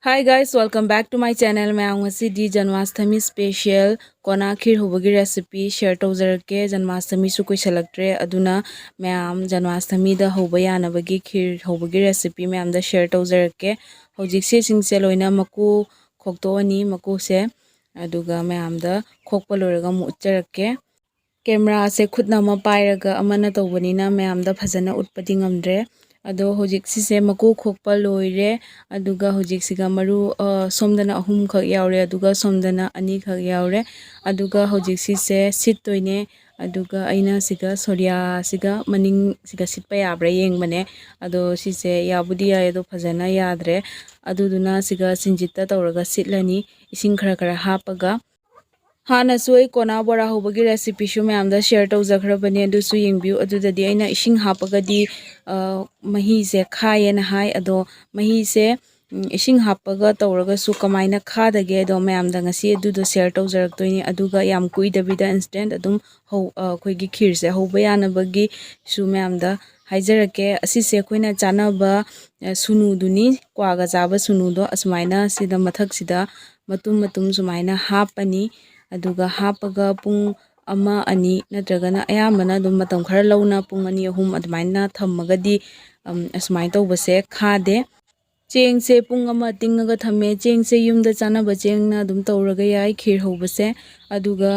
Hi guys, welcome back to my channel. मैं आऊँगा C D Janmashtami special कोना खीर होबगी recipe share तौजरके Janmashtami सु कोई सलक्ट्रे अदुना मैं आम जन्माष्टमी दा होबा यानबगी खीर होबगी रेसिपी मैं आम दा शेयर तौजरके हौजिक से सिंगसे लोइना मकु खोक्तोनी मकु से अदुगा मैं आम दा खोकपा लोरगा मु उच्चरके कैमरा से खुदना म पाइरगा अमना तौबनीना मैं आम दा फजना उटपति ngamdre अदो होजिक सिसे मकु खोकपा लोइरे अदुगा होजिक सिगा मरु सोमदना अहुम खक यावरे अदुगा सोमदना अनि खक यावरे अदुगा होजिक सिसे सिटतोइने अदुगा अइना सिगा सोरिया सिगा मनिंग सिगा सिटपा याब्रा येंगबने अदो सिसे याबुदी याय अदो फजना याद्रे अदुदुना सिगा सिंजित्ता तौरगा सिटलनी इसिंग खरा खरा हापगा हाना सुई कोना बोरा होबगी रेसिपी शु मैं आमदा शेयर तौजखरबने अदुसु येंगबिउ अदुददी अइना इसिंग हापगदी मही से खायेना हाय अदो मही से इसिंग हापगा तौरगसु कमाइना खादगे अदो मैं आमदा ngasi अदुदो शेयर तौजरक्तोइनी अदुगा याम कुइदबिदा इंस्टेंट अदुम हो अखोइगी खीर से होबा यानबगी सु मैं आमदा हाइजरके असिसे अखोइना चानाबा सुनुदुनी क्वागा जाबा सुनुदो असुमाइना सिदा मथक सिदा मतुम मतुम सुमाइना हापनी अदुगा हापगा पुंग अमा अनि नत्रगना अयामना दुम मतम खरा लौना पुंग अनि अहुम अदमाइना थम्मगदी असुमाइ तौबसे खादे चेंग से पुंग अमा तिंगगा थम्मे चेंग से युमदा चानाबा चेंगना दुम तौरगा याय खीर होबसे अदुगा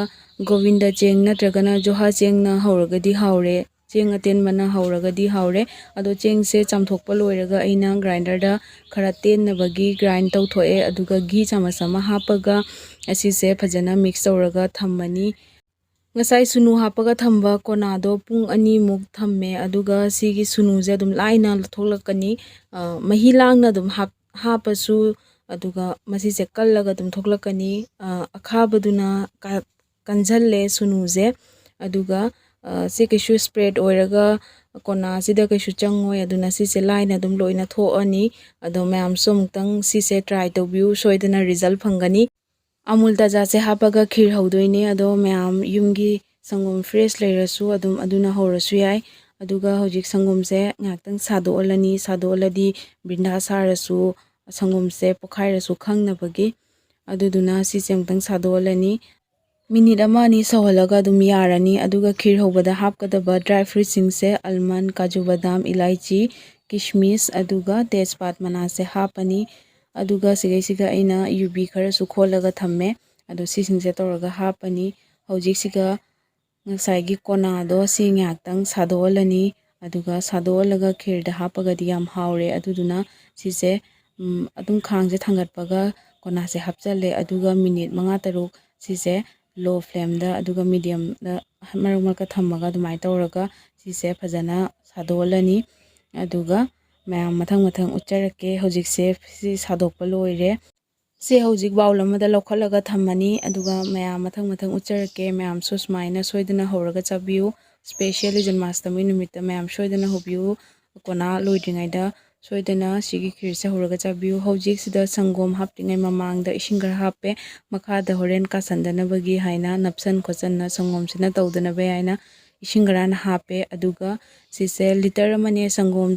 गोविंदा चेंग नत्रगना जोहा चेंगना हौरगदी हावरे चेंग अतेन मना हौरगदी हावरे अदो चेंग से चामथोकपा लोइरगा अइना ग्राइंडर दा खरा तेनबगी ग्राइंड तौथोए अदुगा घी चमच अमा हापगा असिसे फजना mix तौरगा थम्मनी ngasai sunu hapaga thamba konado pung ani muk thamme aduga sigi sunu je dum laina tholakani mahi langna dum hapasu aduga masi se kallaga dum tholakani akhabaduna kanjalle sunu je aduga se kishu spread oiraga kona sida kishu changoi aduna si se laina dum loina thoani ado mayam somtang si se try to view soidana result phangani Amul ताजा से हापगा खीर हौदोइने अदो ma'am युमगी संगम fresh लेरसु अदुम अदुना हौरसु याय अदुगा होजिक संगम से ngakhtang सादोलनी सादोलदी Minda सारसु संगम से पोखाइरसु खंगनबगी अदुदुना सि सेमतंग सादोलनी minute अमानी सौहलगा दुम यारनी अदुगा खीर हौबदा हापकदबा dry fruit सिंग से almond काजू बादाम इलायची किशमिश अदुगा तेजपात मना से हापनी अदुगा सिगा अइना यूबी खरसु खोलगा थम्मे अदो सिसिंगसे तौरगा हापनी हौजिक सिगा ngसाइगी कोनादो सि ngakhtang सादोलनी अदुगा सादोलगा खीरदा हापगदी याम हावरे अदुदुना सिसे अदुम खांगसे थांगटपगा कोनासे हापचले अदुगा मिनिट 5-6 सिसे लो फ्लेम दा अदुगा मीडियम दा मरमका थम्मगा दुमाइ तौरगा सिसे फजना सादोलनी अदुगा मैम मथंग मथंग उच्चरके हौजिक से सि सादोकपा लोइरे से हौजिक बाउल अमदा लौखलगा थम्मनी अदुगा मैम मथंग मथंग उच्चरके मैम सो सुमाइना सोइदना हौरगा चाबिउ स्पेशली जन्माष्टमी नुमित्ता मैम सोइदना होबिउ कोना लोइद्रिङाइदा सोइदना सिगी खीर से हौरगा चाबिउ हौजिक सिदा संगोम हापटिङाइ ममांगदा इसिंग खरा हापे मखादा होरेन कासन्दनबगी हाइना नप्सन खोचन्ना संगोम सिना तौदनबे हाइना इसिंग खराना हापे अदुगा सिसे लिटर अमने संगोम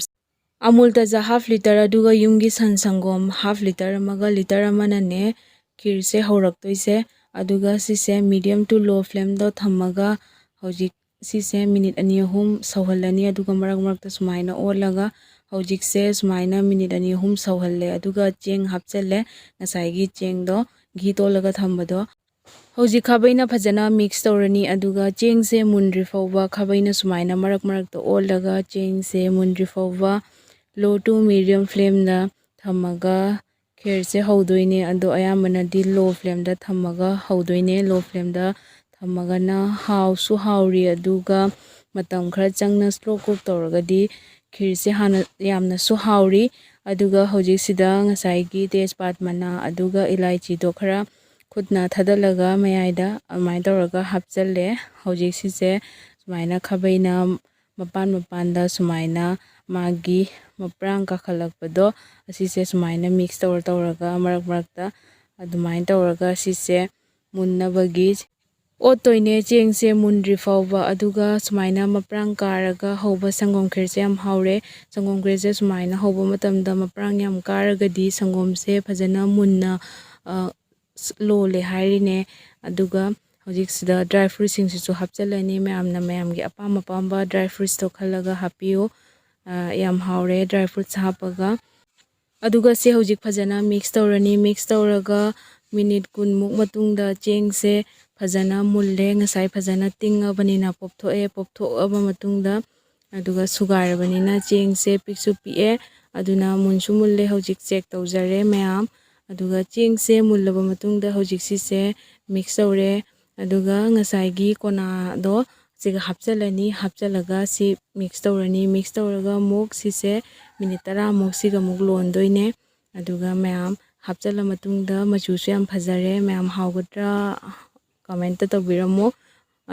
अमूल ताजा हाफ लिटर अदुगा युमगी सन संगोम हाफ लिटर अमगा लिटर अमनने खीर से हौरक्तोइसे अदुगा सिसे मीडियम टू लो फ्लेम दो थम्मगा हौजिक सिसे मिनिट 2-3 सौहल्लनी अदुगा मरक मरकता सुमाइना ओलगा हौजिक से सुमाइना मिनिट 2-3 सौहल्ले अदुगा चेंग हापचले ngसाइगी चेंग दो घी तोलगा थम्बदो हौजिक खाबैना फजना मिक्स तौरनी अदुगा चेंग से मुंड्री फौबा खाबैना सुमाइना मरक मरकता ओलगा चेंग से मुंड्री फौबा लो टू मीडियम फ्लेम दा थम्मगा खीर से हौदोइने अदो अयामना दी लो फ्लेम दा थम्मगा हौदोइने लो फ्लेम दा थम्मगा ना हाउसु हाउरी अदुगा मतम खरा चंगना स्लो कुक तौरगदी खीर से हाना यामना सु हाउरी अदुगा हौजिक सिदा ngसाइगी तेजपात मना अदुगा इलायची दो खरा खुदना थदलगा मयाइदा अमाइ तौरगा हापचले हौजिक सिसे सुमाइना खाबैना मपान मपानदा सुमाइना मागी मप्रांग काखलकपदो असिसे सुमाइना मिक्स तौरगा मरक मरकता अदुमाइन तौरगा सिसे मुन्नबगी ꯑꯣꯠꯇꯣꯏꯅꯦ ꯆꯦꯡꯁꯦ ꯃꯨꯟꯗ꯭ꯔꯤ ꯐꯥꯎꯕ ꯑꯗꯨꯒ ꯁꯨꯃꯥꯏꯅ ꯃꯄ꯭ꯔꯥꯡ ꯀꯥꯔꯒ ꯍꯧꯕ ꯁꯪꯒꯣꯝ ꯈꯦꯔꯁꯦ ꯌꯥꯝ ꯍꯥꯎꯔꯦ ꯁꯪꯒꯣꯝ ꯈꯦꯔꯁꯦ ꯁꯨꯃꯥꯏꯅ ꯍꯧꯕ ꯃꯇꯝꯗ ꯃꯄ꯭ꯔꯥꯡ ꯌꯥꯝ ꯀꯥꯔꯒꯗꯤ ꯁꯪꯒꯣꯝꯁꯦ ꯐꯖꯅ ꯃꯨꯟꯅ ꯂꯣꯜꯂꯦ ꯍꯥꯏꯔꯤꯅꯦ ꯑꯗꯨꯒ ꯍꯧꯖꯤꯛꯁꯤꯗ ꯗ꯭ꯔꯥꯏ ꯐ꯭ꯔꯨꯏꯠꯁꯤꯡꯁꯤꯁꯨ ꯍꯥꯞꯆꯤꯜꯂꯅꯤ ꯃꯌꯥꯝꯅ ꯃꯌꯥꯝꯒꯤ ꯑꯄꯥꯝ ꯑꯄꯥꯝꯕ ꯗ꯭ꯔꯥꯏ ꯐ꯭ꯔꯨꯏꯠꯁꯇꯣ ꯈꯜꯂꯒ ꯍꯥꯞꯄꯤꯌꯨ ꯌꯥꯝ ꯍꯥꯎꯔꯦ ꯗ꯭ꯔꯥꯏ ꯐ꯭ꯔꯨꯏꯠꯁ ꯍꯥꯞꯄꯒ ꯑꯗꯨꯒ ꯁꯤ ꯍꯧꯖꯤꯛ ꯐꯖꯅ ꯃꯤꯛꯁ ꯇꯧꯔꯅꯤ ꯃꯤꯛꯁ ꯇꯧꯔꯒ ꯃꯤꯅꯤꯠ 10ꯃꯨꯛ ꯃꯇꯨꯡꯗ ꯆꯦꯡꯁꯦ ꯐꯖꯅ ꯃꯨꯜꯂꯦ ꯉꯁꯥꯏ ꯐꯖꯅ ꯇꯤꯡꯉꯕꯅꯤꯅ ꯄꯣꯞꯊꯣꯛꯑꯕ ꯃꯇꯨꯡꯗ ꯑꯗꯨꯒ ꯁꯨꯒꯥꯏꯔꯕꯅꯤꯅ ꯆꯦꯡꯁꯦ ꯄꯤꯛꯁꯨ ꯄꯤꯛꯑꯦ ꯑꯗꯨꯅ ꯃꯨꯟꯁꯨ ꯃꯨꯜꯂꯦ ꯍꯧꯖꯤꯛ ꯆꯦꯛ ꯇꯧꯖꯔꯦ ꯃꯌꯥꯝ ꯑꯗꯨꯒ ꯆꯦꯡꯁꯦ ꯃꯨꯜꯂꯕ ꯃꯇꯨꯡꯗ ꯍꯧꯖꯤꯛ ꯁꯤꯁꯦ ꯃꯤꯛꯁ ꯇꯧꯔꯦ ꯑꯗꯨꯒ ꯉꯁꯥꯏꯒꯤ ꯀꯣꯅꯥꯗꯣ ꯁꯤꯒ ꯍꯥꯞꯆꯤꯜꯂꯅꯤ ꯍꯥꯞꯆꯤꯜꯂꯒ ꯁꯤ ꯃꯤꯛꯁ ꯇꯧꯔꯅꯤ ꯃꯤꯛꯁ ꯇꯧꯔꯒ ꯑꯃꯨꯛ ꯁꯤꯁꯦ ꯃꯤꯅꯤꯠ 10ꯃꯨꯛ ꯁꯤꯒ ꯑꯃꯨꯛ ꯂꯣꯟꯗꯣꯏꯅꯦ ꯑꯗꯨꯒ ꯃꯌꯥꯝ ꯍꯥꯞꯆꯤꯜꯂ ꯃꯇꯨꯡꯗ ꯃꯆꯨꯁꯨ ꯌꯥꯝ ꯐꯖꯔꯦ ꯃꯌꯥꯝ ꯍꯥꯎꯒꯗ꯭ꯔꯥ ꯀꯃꯦꯟꯇ ꯇꯧꯕꯤꯔꯝꯃꯨ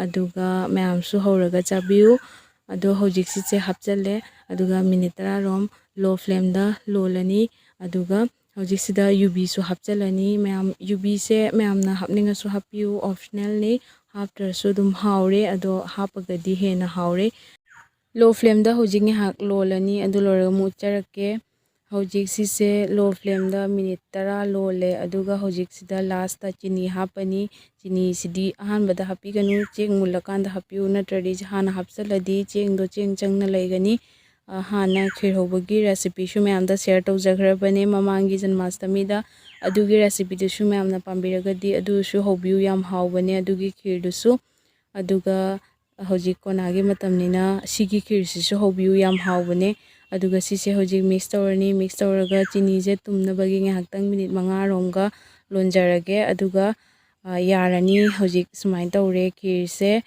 ꯑꯗꯨꯒ ꯃꯌꯥꯝꯁꯨ ꯍꯧꯔꯒ ꯆꯥꯕꯤꯌꯨ ꯑꯗꯣ ꯍꯧꯖꯤꯛ ꯁꯤꯁꯦ ꯍꯥꯞꯆꯤꯜꯂꯦ ꯑꯗꯨꯒ ꯃꯤꯅꯤꯠ 10ꯔꯣꯝ ꯂꯣ ꯐ꯭ꯂꯦꯝꯗ ꯂꯣꯜꯂꯅꯤ ꯑꯗꯨꯒ ꯍꯧꯖꯤꯛꯁꯤꯗ ꯌꯨꯕꯤꯁꯨ ꯍꯥꯞꯆꯤꯜꯂꯅꯤ ꯃꯌꯥꯝ ꯌꯨꯕꯤꯁꯦ ꯃꯌꯥꯝꯅ ꯍꯥꯞꯅꯤꯡꯉꯁꯨ ꯍꯥꯞꯄꯤꯌꯨ ꯑꯣꯞꯁꯅꯦꯜꯅꯤ ꯍꯥꯞꯇ꯭ꯔꯁꯨ ꯑꯗꯨꯝ ꯍꯥꯎꯔꯦ ꯑꯗꯣ ꯍꯥꯞꯄꯒꯗꯤ ꯍꯦꯟꯅ ꯍꯥꯎꯔꯦ ꯂꯣ ꯐ꯭ꯂꯦꯝꯗ ꯍꯧꯖꯤꯛ ꯉꯥꯏꯍꯥꯛ ꯂꯣꯜꯂꯅꯤ ꯑꯗꯨ ꯂꯣꯏꯔꯒ ꯑꯃꯨꯛ ꯎꯠꯆꯔꯛꯀꯦ ꯍꯧꯖꯤꯛ ꯁꯤꯁꯦ ꯂꯣ ꯐ꯭ꯂꯦꯝꯗ ꯃꯤꯅꯤꯠ 10 ꯂꯣꯜꯂꯦ ꯑꯗꯨꯒ ꯍꯧꯖꯤꯛꯁꯤꯗ ꯂꯥꯁꯇ ꯆꯤꯅꯤ ꯍꯥꯞꯄꯅꯤ ꯆꯤꯅꯤꯁꯤꯗꯤ ꯑꯍꯥꯟꯕꯗ ꯍꯥꯞꯄꯤꯒꯅꯨ ꯆꯦꯡ ꯃꯨꯜꯂꯀꯥꯟꯗ ꯍꯥꯞꯄꯤꯌꯨ ꯅꯠꯇ꯭ꯔꯗꯤ ꯍꯥꯟꯅ ꯍꯥꯞꯆꯤꯜꯂꯗꯤ ꯆꯦꯡꯗꯣ ꯆꯦꯡ ꯆꯪꯅ ꯂꯩꯒꯅꯤ ꯍꯥꯟꯅ ꯈꯤꯔ ꯍꯧꯕꯒꯤ ꯔꯦꯁꯤꯄꯤꯁꯨ ꯃꯌꯥꯝꯗ ꯁꯦꯌꯔ ꯇꯧꯖꯈ꯭ꯔꯕꯅꯦ ꯃꯃꯥꯡꯒꯤ ꯖꯟꯃꯥꯁꯇꯃꯤꯗ ꯑꯗꯨꯒꯤ ꯔꯦꯁꯤꯄꯤꯗꯨꯁꯨ ꯃꯌꯥꯝꯅ ꯄꯥꯝꯕꯤꯔꯒꯗꯤ ꯑꯗꯨꯁꯨ ꯍꯧꯕꯤꯌꯨ ꯌꯥꯝ ꯍꯥꯎꯕꯅꯦ ꯑꯗꯨꯒꯤ ꯈꯤꯔꯗꯨꯁꯨ ꯑꯗꯨꯒ ꯍꯧꯖꯤꯛ ꯀꯣꯅꯥꯒꯤ ꯃꯇꯝꯅꯤꯅ ꯁꯤꯒꯤ ꯈꯤꯔꯁꯤꯁꯨ ꯍꯧꯕꯤꯌꯨ ꯌꯥꯝ ꯍꯥꯎꯕꯅꯦ ꯑꯗꯨꯒ ꯁꯤꯁꯦ ꯍꯧꯖꯤꯛ ꯃꯤꯛꯁ ꯇꯧꯔꯅꯤ ꯃꯤꯛꯁ ꯇꯧꯔꯒ ꯆꯤꯅꯤꯁꯦ ꯇꯨꯝꯅꯕꯒꯤ ꯉꯥꯏꯍꯥꯛꯇꯪ ꯃꯤꯅꯤꯠ 5ꯔꯣꯝꯒ ꯂꯣꯟꯖꯔꯒꯦ ꯑꯗꯨꯒ ꯌꯥꯔꯅꯤ ꯍꯧꯖꯤꯛ ꯁꯨꯃꯥꯏꯅ ꯇꯧꯔꯦ ꯈꯤꯔꯁꯦ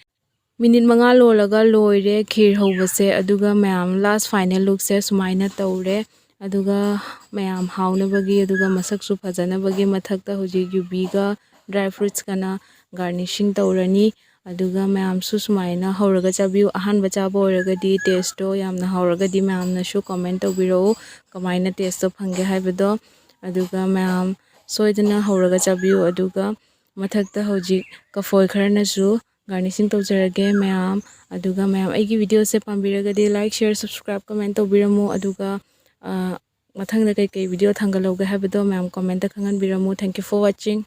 ꯃꯤꯅꯤꯠ 5 ꯂꯣꯜꯂꯒ ꯂꯣꯏꯔꯦ ꯈꯤꯔ ꯍꯧꯕꯁꯦ ꯑꯗꯨꯒ ꯃꯌꯥꯝ ꯂꯥꯁ ꯐꯥꯏꯅꯦꯜ ꯂꯨꯛꯁꯦ ꯁꯨꯃꯥꯏꯅ ꯇꯧꯔꯦ ꯑꯗꯨꯒ ꯃꯌꯥꯝ ꯍꯥꯎꯅꯕꯒꯤ ꯑꯗꯨꯒ ꯃꯁꯛꯁꯨ ꯐꯖꯅꯕꯒꯤ ꯃꯊꯛꯇ ꯍꯧꯖꯤꯛ ꯌꯨꯕꯤꯒ ꯗ꯭ꯔꯥꯏ ꯐ꯭ꯔꯨꯏꯠꯁꯀꯅ ꯒꯥꯔꯅꯤꯁꯤꯡ ꯇꯧꯔꯅꯤ ꯑꯗꯨꯒ ꯃꯌꯥꯝꯁꯨ ꯁꯨꯃꯥꯏꯅ ꯍꯧꯔꯒ ꯆꯥꯕꯤꯌꯨ ꯑꯍꯥꯟꯕ ꯆꯥꯕ ꯑꯣꯏꯔꯒꯗꯤ ꯇꯦꯁꯇꯣ ꯌꯥꯝꯅ ꯍꯥꯎꯔꯒꯗꯤ ꯃꯌꯥꯝꯅꯁꯨ ꯀꯣꯃꯦꯟ ꯇꯧꯕꯤꯔꯛꯎ ꯀꯃꯥꯏꯅ ꯇꯦꯁꯇꯣ ꯐꯪꯒꯦ ꯍꯥꯏꯕꯗꯣ ꯑꯗꯨꯒ ꯃꯌꯥꯝ ꯁꯣꯏꯗꯅ ꯍꯧꯔꯒ ꯆꯥꯕꯤꯌꯨ ꯑꯗꯨꯒ ꯃꯊꯛꯇ ꯍꯧꯖꯤꯛ ꯀꯐꯣꯏ ꯈꯔꯅꯁꯨ ꯒꯥꯔꯅꯤꯁꯤꯡ ꯇꯧꯖꯔꯒꯦ ꯃꯌꯥꯝ ꯑꯗꯨꯒ ꯃꯌꯥꯝ ꯑꯩꯒꯤ ꯚꯤꯗꯤꯑꯣꯁꯦ ꯄꯥꯝꯕꯤꯔꯒꯗꯤ ꯂꯥꯏꯛ ꯁꯤꯌꯔ ꯁꯕꯁꯀ꯭ꯔꯥꯏꯕ ꯀꯃꯦꯟ ꯇꯧꯕꯤꯔꯝꯃꯨ ꯑꯗꯨꯒ ꯃꯊꯪꯗ ꯀꯩꯀꯩ ꯚꯤꯗꯤꯑꯣ ꯊꯥꯡꯒꯠꯍꯧꯒꯦ ꯍꯥꯏꯕꯗꯣ ꯃꯌꯥꯝ ꯀꯣꯃꯦꯟꯇ ꯈꯪꯍꯟꯕꯤꯔꯝꯃꯨ ꯊꯦꯡꯛ ꯌꯨ ꯐꯣꯔ ꯋꯥꯆꯤꯡ